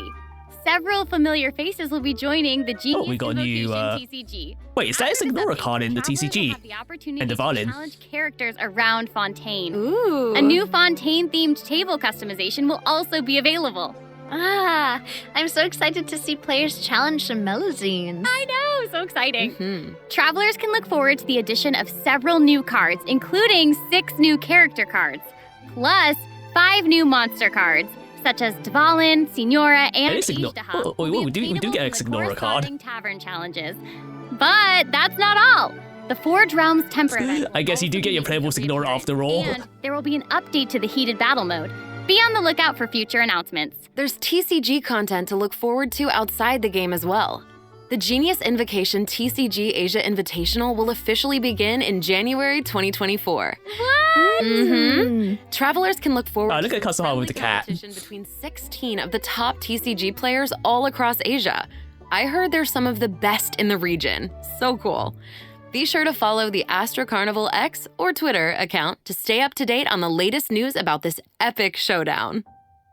Speaker 2: Several familiar faces will be joining the Genius
Speaker 1: we got a new,
Speaker 2: Invocation TCG.
Speaker 1: Wait, is that
Speaker 2: After this
Speaker 1: Ignora
Speaker 2: update,
Speaker 1: card in the
Speaker 2: travelers will
Speaker 1: TCG?
Speaker 2: have the opportunity
Speaker 1: And the
Speaker 2: to
Speaker 1: Valin?
Speaker 2: challenge characters around Fontaine.
Speaker 3: Ooh.
Speaker 2: A new Fontaine-themed table customization will also be available.
Speaker 4: I'm so excited to see players challenge some Melazines.
Speaker 2: I know, so exciting.
Speaker 3: Mhm.
Speaker 2: Travelers can look forward to the addition of several new cards, including 6 new character cards, plus 5 new monster cards, such as Dvalin, Signora, and
Speaker 1: It is Igno-
Speaker 2: Ijdaha.
Speaker 1: oh,
Speaker 2: will be
Speaker 1: we do get
Speaker 2: obtainable
Speaker 1: a
Speaker 2: from the
Speaker 1: Signora card.
Speaker 2: corresponding tavern challenges. But that's not all. The Forge Realms Temper event.
Speaker 1: I guess you do get your playable Signora after all.
Speaker 2: And there will be an update to the heated battle mode. Be on the lookout for future announcements.
Speaker 3: There's TCG content to look forward to outside the game as well. The Genius Invocation TCG Asia Invitational will officially begin in January 2024.
Speaker 2: What?
Speaker 3: Mm-hmm. Travelers can look forward
Speaker 1: Oh, look
Speaker 3: to
Speaker 1: at Custom Hall with the
Speaker 3: friendly
Speaker 1: cat.
Speaker 3: competition between 16 of the top TCG players all across Asia. I heard they're some of the best in the region. So cool. Be sure to follow the Astro Carnival X or Twitter account to stay up to date on the latest news about this epic showdown.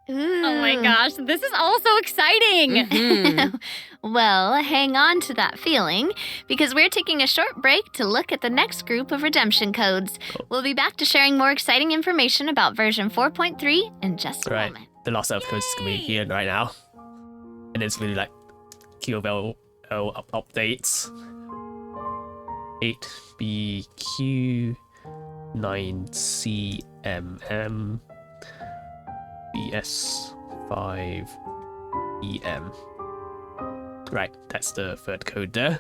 Speaker 2: Oh my gosh, this is all so exciting.
Speaker 3: Mhm.
Speaker 4: Well, hang on to that feeling, because we're taking a short break to look at the next group of redemption codes. We'll be back to sharing more exciting information about version 4.3 in just a
Speaker 1: Right.
Speaker 4: moment.
Speaker 1: The last episode is going to be here right now. And it's really like QOL updates. 8BQ 9CMM BS5EM. Right, that's the third code there.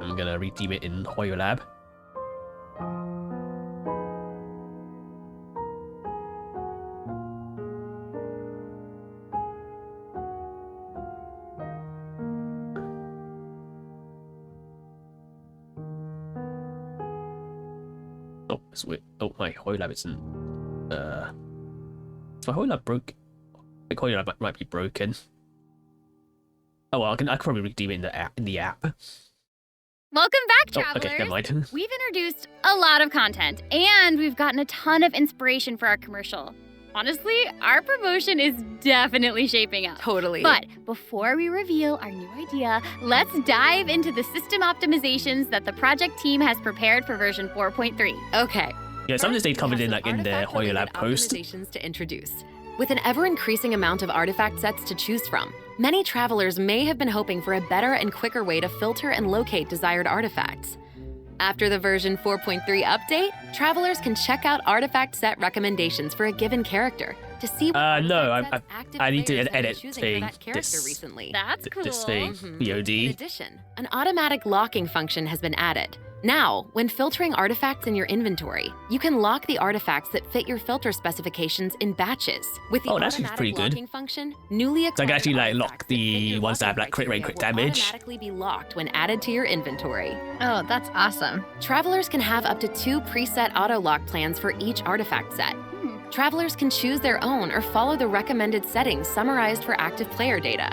Speaker 1: I'm gonna redeem it in Hoyo Lab. Oh, it's weird. Oh, my Hoylab isn't. Is my Hoylab broke? My Hoylab might be broken. Oh well, I can probably redeem it in the app.
Speaker 2: Welcome back,
Speaker 1: Oh,
Speaker 2: travelers.
Speaker 1: okay, never mind.
Speaker 2: We've introduced a lot of content, and we've gotten a ton of inspiration for our commercial. Honestly, our promotion is definitely shaping up.
Speaker 3: Totally.
Speaker 2: But before we reveal our new idea, let's dive into the system optimizations that the project team has prepared for version 4.3.
Speaker 3: Okay.
Speaker 1: Yeah, some of this they covered in
Speaker 3: have some
Speaker 1: in the
Speaker 3: artifact-related
Speaker 1: Hoylab post.
Speaker 3: optimizations to introduce. With an ever-increasing amount of artifact sets to choose from, many travelers may have been hoping for a better and quicker way to filter and locate desired artifacts. After the version 4.3 update, travelers can check out artifact set recommendations for a given character to see what
Speaker 1: no,
Speaker 3: artifact sets active
Speaker 1: I need to
Speaker 3: players have been
Speaker 1: edit
Speaker 3: choosing
Speaker 1: thing,
Speaker 3: for that character
Speaker 1: this-
Speaker 3: recently.
Speaker 2: That's cool.
Speaker 1: This thing,
Speaker 3: In
Speaker 1: VOD.
Speaker 3: addition, an automatic locking function has been added. Now, when filtering artifacts in your inventory, you can lock the artifacts that fit your filter specifications in batches. With the
Speaker 1: Oh, that seems
Speaker 3: automatic
Speaker 1: pretty good.
Speaker 3: locking function, newly
Speaker 1: So I can
Speaker 3: acquired
Speaker 1: actually, like, lock
Speaker 3: artifacts that fit
Speaker 1: the
Speaker 3: your
Speaker 1: ones that have,
Speaker 3: locking
Speaker 1: like, crit rate,
Speaker 3: criteria
Speaker 1: crit
Speaker 3: will
Speaker 1: damage.
Speaker 3: automatically be locked when added to your inventory.
Speaker 4: Oh, that's awesome.
Speaker 3: Travelers can have up to 2 preset auto-lock plans for each artifact set. Travelers can choose their own or follow the recommended settings summarized for active player data.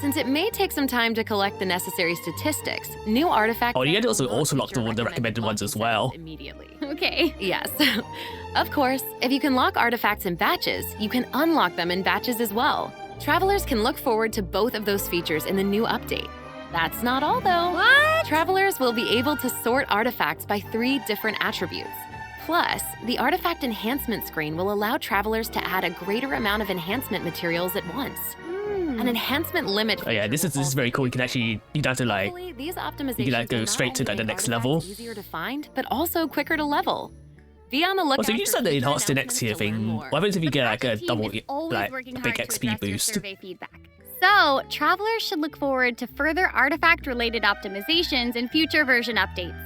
Speaker 3: Since it may take some time to collect the necessary statistics, new artifacts...
Speaker 1: Oh, you can also
Speaker 3: will
Speaker 1: lock
Speaker 3: feature
Speaker 1: the recommended ones as well.
Speaker 3: Immediately.
Speaker 2: Okay.
Speaker 3: Yes. Of course, if you can lock artifacts in batches, you can unlock them in batches as well. Travelers can look forward to both of those features in the new update. That's not all, though.
Speaker 2: What?
Speaker 3: Travelers will be able to sort artifacts by 3 different attributes. Plus, the artifact enhancement screen will allow travelers to add a greater amount of enhancement materials at once. An enhancement limit.
Speaker 1: Oh yeah, this is very cool. You can actually, you don't have to like,
Speaker 3: Hopefully, these optimizations
Speaker 1: you can like
Speaker 3: will
Speaker 1: go
Speaker 3: not
Speaker 1: straight to
Speaker 3: only
Speaker 1: like the
Speaker 3: make
Speaker 1: next
Speaker 3: artifacts
Speaker 1: level.
Speaker 3: Easier to find, but also quicker to level. Be on the lookout.
Speaker 1: Also, you
Speaker 3: for
Speaker 1: said the
Speaker 3: future
Speaker 1: enhanced and X tier
Speaker 3: announcements to learn
Speaker 1: thing.
Speaker 3: more.
Speaker 1: What happens if you
Speaker 2: The
Speaker 1: get like a
Speaker 2: project team
Speaker 1: double,
Speaker 2: is always
Speaker 1: like
Speaker 2: working
Speaker 1: a big
Speaker 2: hard to
Speaker 1: XP
Speaker 2: address your
Speaker 1: boost?
Speaker 2: survey feedback. So, travelers should look forward to further artifact-related optimizations in future version updates.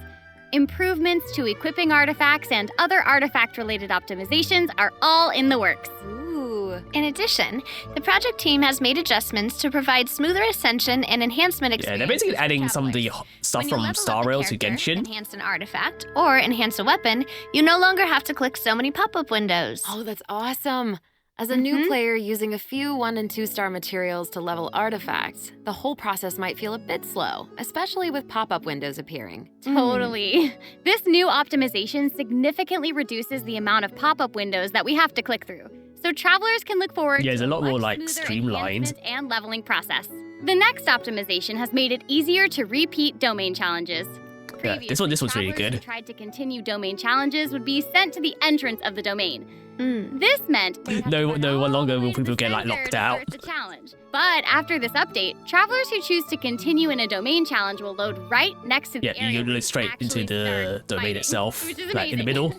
Speaker 2: Improvements to equipping artifacts and other artifact-related optimizations are all in the works.
Speaker 3: Ooh.
Speaker 4: In addition, the project team has made adjustments to provide smoother ascension and enhancement
Speaker 1: Yeah,
Speaker 4: experiences.
Speaker 1: they're basically
Speaker 4: for
Speaker 1: adding some of the
Speaker 4: travelers.
Speaker 1: stuff
Speaker 4: When you
Speaker 1: from
Speaker 4: level
Speaker 1: Star
Speaker 4: up a
Speaker 1: Rail to
Speaker 4: character,
Speaker 1: Genshin.
Speaker 4: enhance an artifact, or enhance a weapon, you no longer have to click so many pop-up windows.
Speaker 3: Oh, that's awesome. As a new player using a few 1- and 2-star materials to level artifacts, the whole process might feel a bit slow, especially with pop-up windows appearing.
Speaker 2: Totally. This new optimization significantly reduces the amount of pop-up windows that we have to click through, so travelers can look forward
Speaker 1: Yeah, it's
Speaker 2: to
Speaker 1: a lot more,
Speaker 2: much
Speaker 1: like,
Speaker 2: smoother
Speaker 1: streamlined.
Speaker 2: enhancement and leveling process. The next optimization has made it easier to repeat domain challenges.
Speaker 1: Yeah, this one's really
Speaker 2: Travelers
Speaker 1: good.
Speaker 2: who tried to continue domain challenges would be sent to the entrance of the domain. This meant they had to
Speaker 1: No
Speaker 2: run
Speaker 1: one
Speaker 2: all
Speaker 1: longer
Speaker 2: the way
Speaker 1: will
Speaker 2: to the
Speaker 1: people get like
Speaker 2: center
Speaker 1: locked
Speaker 2: to
Speaker 1: out.
Speaker 2: start the challenge. But after this update, travelers who choose to continue in a domain challenge will load right next to the
Speaker 1: Yeah,
Speaker 2: area
Speaker 1: you
Speaker 2: where
Speaker 1: go straight into
Speaker 2: actually
Speaker 1: the
Speaker 2: start
Speaker 1: domain
Speaker 2: fighting,
Speaker 1: itself,
Speaker 2: which is
Speaker 1: like in the
Speaker 2: amazing.
Speaker 1: middle.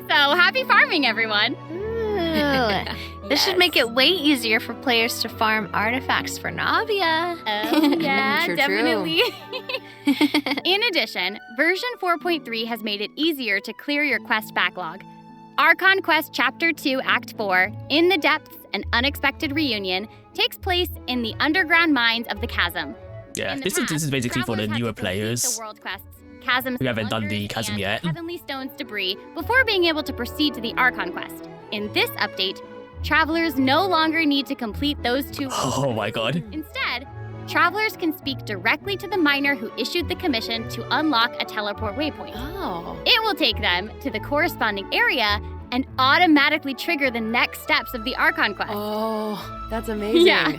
Speaker 2: So happy farming, everyone!
Speaker 4: Ooh. This should make it way easier for players to farm artifacts for Navia.
Speaker 2: Oh, yeah,
Speaker 3: True, true.
Speaker 2: definitely. In addition, version 4.3 has made it easier to clear your quest backlog. Archon Quest Chapter 2 Act 4, In the Depths, An Unexpected Reunion, takes place in the underground mines of the Chasm.
Speaker 1: Yeah,
Speaker 2: In the
Speaker 1: this
Speaker 2: past,
Speaker 1: is basically for the
Speaker 2: travelers had
Speaker 1: newer
Speaker 2: to complete
Speaker 1: players.
Speaker 2: The world quests, Chasm's
Speaker 1: who haven't done the
Speaker 2: Wonders
Speaker 1: Chasm
Speaker 2: and
Speaker 1: yet.
Speaker 2: Heavenly Stones debris before being able to proceed to the Archon Quest. In this update, travelers no longer need to complete those 2
Speaker 1: Oh my god.
Speaker 2: Instead, travelers can speak directly to the miner who issued the commission to unlock a teleport waypoint.
Speaker 3: Oh.
Speaker 2: It will take them to the corresponding area and automatically trigger the next steps of the Archon quest.
Speaker 3: Oh, that's amazing.
Speaker 2: Yeah.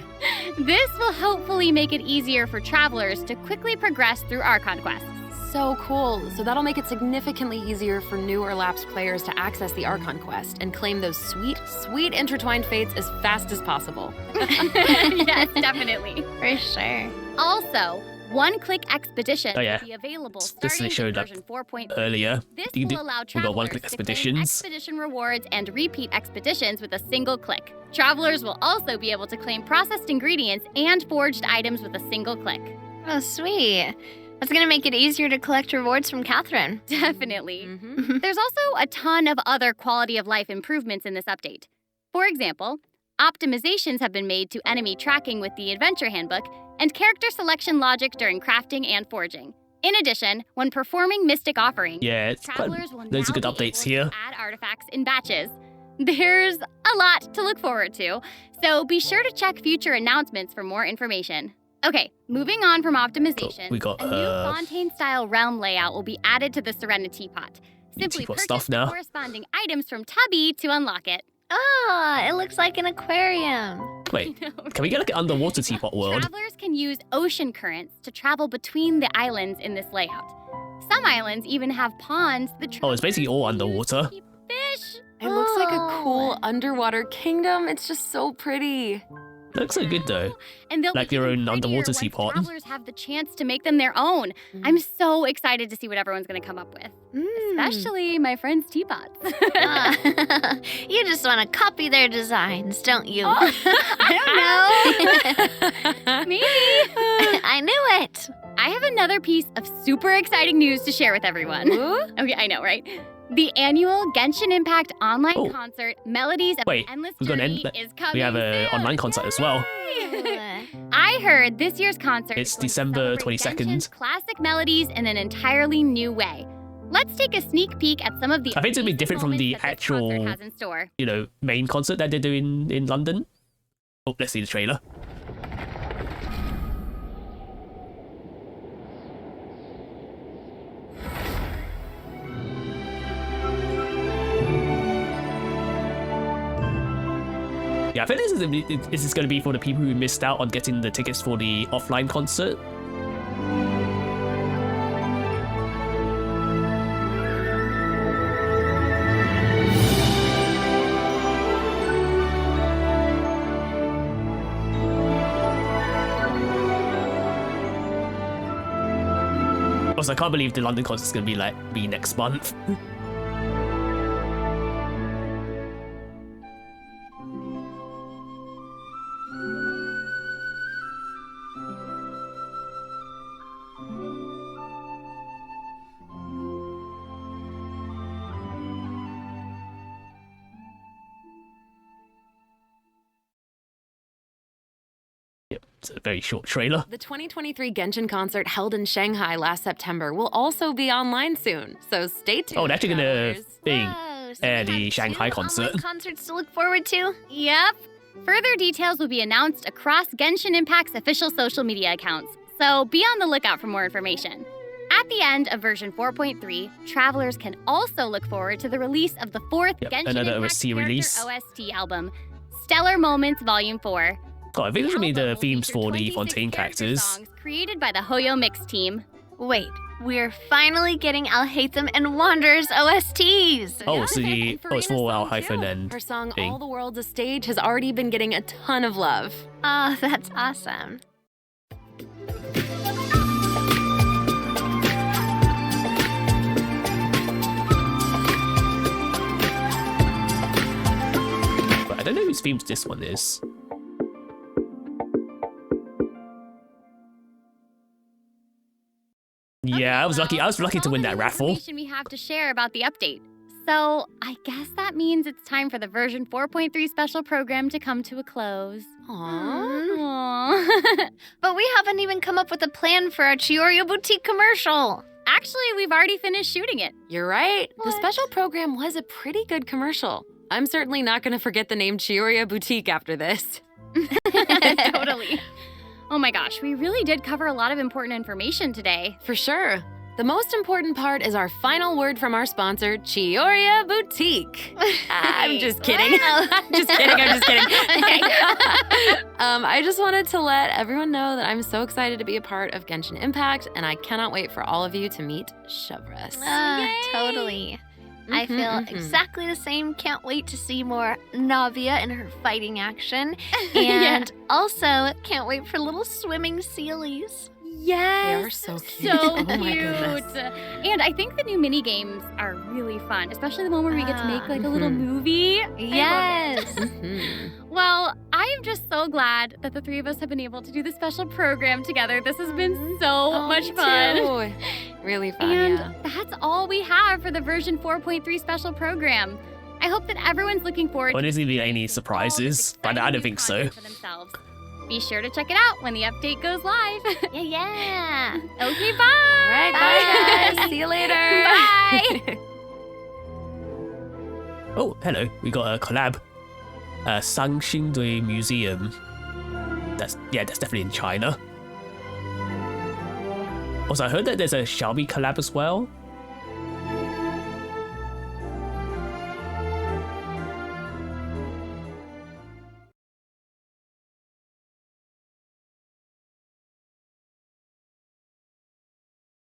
Speaker 2: This will hopefully make it easier for travelers to quickly progress through Archon quests.
Speaker 3: So cool. So that'll make it significantly easier for new or lapsed players to access the Archon quest and claim those sweet, sweet intertwined fates as fast as possible.
Speaker 2: Yes, definitely.
Speaker 4: For sure.
Speaker 2: Also, one-click expeditions
Speaker 1: Oh, yeah.
Speaker 2: will be available
Speaker 1: This
Speaker 2: starting
Speaker 1: they
Speaker 2: with
Speaker 1: showed up
Speaker 2: version 4.0.
Speaker 1: earlier.
Speaker 2: This
Speaker 1: You can
Speaker 2: will
Speaker 1: do-
Speaker 2: allow
Speaker 1: we got
Speaker 2: travelers
Speaker 1: one-click
Speaker 2: to claim
Speaker 1: expeditions.
Speaker 2: expedition rewards and repeat expeditions with a single click. Travelers will also be able to claim processed ingredients and forged items with a single click.
Speaker 4: Oh, sweet. That's gonna make it easier to collect rewards from Catherine.
Speaker 2: Definitely.
Speaker 3: Mm-hmm.
Speaker 2: There's also a ton of other quality of life improvements in this update. For example, optimizations have been made to enemy tracking with the Adventure Handbook and character selection logic during crafting and forging. In addition, when performing Mystic Offerings,
Speaker 1: Yeah, it's
Speaker 2: travelers will
Speaker 1: those are
Speaker 2: now
Speaker 1: good
Speaker 2: be
Speaker 1: updates
Speaker 2: able
Speaker 1: here.
Speaker 2: to add artifacts in batches. There's a lot to look forward to, so be sure to check future announcements for more information. Okay, moving on from optimization,
Speaker 1: we got,
Speaker 2: a new Fontaine-style realm layout will be added to the Serenity Pot. Simply
Speaker 1: teapot
Speaker 2: purchase
Speaker 1: stuff
Speaker 2: the
Speaker 1: now.
Speaker 2: corresponding items from Tubby to unlock it.
Speaker 4: Oh, it looks like an aquarium.
Speaker 1: Wait, can we get like an underwater teapot world?
Speaker 2: Travelers can use ocean currents to travel between the islands in this layout. Some islands even have ponds that
Speaker 1: Oh, it's basically all underwater.
Speaker 2: keep fish.
Speaker 3: It looks like a cool
Speaker 4: Oh.
Speaker 3: underwater kingdom. It's just so pretty.
Speaker 1: Looks so good though.
Speaker 2: And they'll
Speaker 1: Like
Speaker 2: be
Speaker 1: your
Speaker 2: even
Speaker 1: own underwater
Speaker 2: prettier once
Speaker 1: teapot.
Speaker 2: Travelers have the chance to make them their own. I'm so excited to see what everyone's going to come up with, especially my friends' teapots.
Speaker 4: You just want to copy their designs, don't you?
Speaker 2: I don't know. Maybe.
Speaker 4: I knew it.
Speaker 2: I have another piece of super exciting news to share with everyone. Okay, I know, right? The annual Genshin Impact online
Speaker 1: Oh.
Speaker 2: concert, Melodies of
Speaker 1: Wait,
Speaker 2: Endless
Speaker 1: we've got an
Speaker 2: Journey, is coming
Speaker 1: We have an
Speaker 2: soon.
Speaker 1: online concert as well.
Speaker 2: I heard this year's concert
Speaker 1: It's
Speaker 2: is going to
Speaker 1: December
Speaker 2: celebrate
Speaker 1: 22nd.
Speaker 2: Genshin's classic melodies in an entirely new way. Let's take a sneak peek at some of the
Speaker 1: I think it's gonna be
Speaker 2: amazing
Speaker 1: different from the
Speaker 2: moments that this concert
Speaker 1: actual-
Speaker 2: has in store.
Speaker 1: You know, main concert that they're doing in London. Oh, let's see the trailer. Yeah, I think this is going to be for the people who missed out on getting the tickets for the offline concert. Also, I can't believe the London concert's going to be next month. Yep, it's a very short trailer.
Speaker 3: The 2023 Genshin concert held in Shanghai last September will also be online soon, so stay tuned.
Speaker 1: Oh, they're actually going to
Speaker 3: travelers.
Speaker 1: thing.
Speaker 4: Whoa, so
Speaker 1: the
Speaker 4: we have
Speaker 1: Shanghai
Speaker 4: two
Speaker 1: concert.
Speaker 4: online concerts to look forward to.
Speaker 2: Yep. Further details will be announced across Genshin Impact's official social media accounts, so be on the lookout for more information. At the end of version 4.3, travelers can also look forward to the release of the fourth
Speaker 1: Yep,
Speaker 2: Genshin
Speaker 1: another
Speaker 2: Impact
Speaker 1: OST
Speaker 2: character
Speaker 1: release.
Speaker 2: OST album, Stellar Moments Volume 4.
Speaker 1: Oh, I think this will be
Speaker 2: album
Speaker 1: the
Speaker 2: will
Speaker 1: themes
Speaker 2: feature
Speaker 1: for the
Speaker 2: 26
Speaker 1: Fontaine
Speaker 2: character
Speaker 1: characters.
Speaker 2: songs created by the Hoyo Mix team.
Speaker 4: Wait, we're finally getting Alhaitham and Wanderer's OSTs.
Speaker 1: Oh, so
Speaker 3: And
Speaker 1: it's
Speaker 3: Farina's
Speaker 1: for
Speaker 3: song,
Speaker 1: Alhaitham
Speaker 3: too.
Speaker 1: and
Speaker 3: Her song
Speaker 1: thing.
Speaker 3: All the World's a Stage has already been getting a ton of love.
Speaker 4: Oh, that's awesome.
Speaker 1: But I don't know whose themes this one is. Yeah, I was lucky. I was lucky to win that raffle.
Speaker 2: Information we have to share about the update. So I guess that means it's time for the version 4.3 special program to come to a close.
Speaker 3: Aww.
Speaker 2: Aww.
Speaker 4: But we haven't even come up with a plan for our Chiorio Boutique commercial.
Speaker 2: Actually, we've already finished shooting it.
Speaker 3: You're right. The
Speaker 2: What?
Speaker 3: special program was a pretty good commercial. I'm certainly not going to forget the name Chioria Boutique after this.
Speaker 2: Totally. Oh my gosh, we really did cover a lot of important information today.
Speaker 3: For sure. The most important part is our final word from our sponsor, Chioria Boutique. I'm just kidding. I'm just kidding. I just wanted to let everyone know that I'm so excited to be a part of Genshin Impact, and I cannot wait for all of you to meet Chevruse.
Speaker 2: Yay!
Speaker 4: Totally. I feel
Speaker 3: Mhm.
Speaker 4: exactly the same. Can't wait to see more Navia in her fighting action.
Speaker 2: Yeah.
Speaker 4: And also, can't wait for little swimming sealies.
Speaker 2: Yes.
Speaker 3: They are so cute.
Speaker 2: So
Speaker 3: Oh my
Speaker 2: cute.
Speaker 3: goodness.
Speaker 2: And I think the new mini games are really fun, especially the one where we get to make like a little
Speaker 3: Mhm.
Speaker 2: movie. I love it.
Speaker 4: Yes.
Speaker 3: Mhm.
Speaker 2: Well, I am just so glad that the three of us have been able to do this special program together. This has been so much
Speaker 3: Me
Speaker 2: fun.
Speaker 3: too. Really fun,
Speaker 2: And
Speaker 3: yeah.
Speaker 2: that's all we have for the version 4.3 special program. I hope that everyone's looking forward
Speaker 1: Well,
Speaker 2: to
Speaker 1: there's gonna be any
Speaker 2: all this
Speaker 1: surprises, but I
Speaker 2: exciting
Speaker 1: don't
Speaker 2: new
Speaker 1: think so.
Speaker 2: content for themselves. Be sure to check it out when the update goes live.
Speaker 6: Yeah.
Speaker 2: Okay, bye.
Speaker 3: All right, bye,
Speaker 6: Bye.
Speaker 3: guys. See you later.
Speaker 2: Bye.
Speaker 1: Oh, hello. We got a collab. Sanxingdui Museum. That's definitely in China. Also, I heard that there's a Xiaomi collab as well.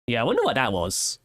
Speaker 1: Yeah, I wonder what that was.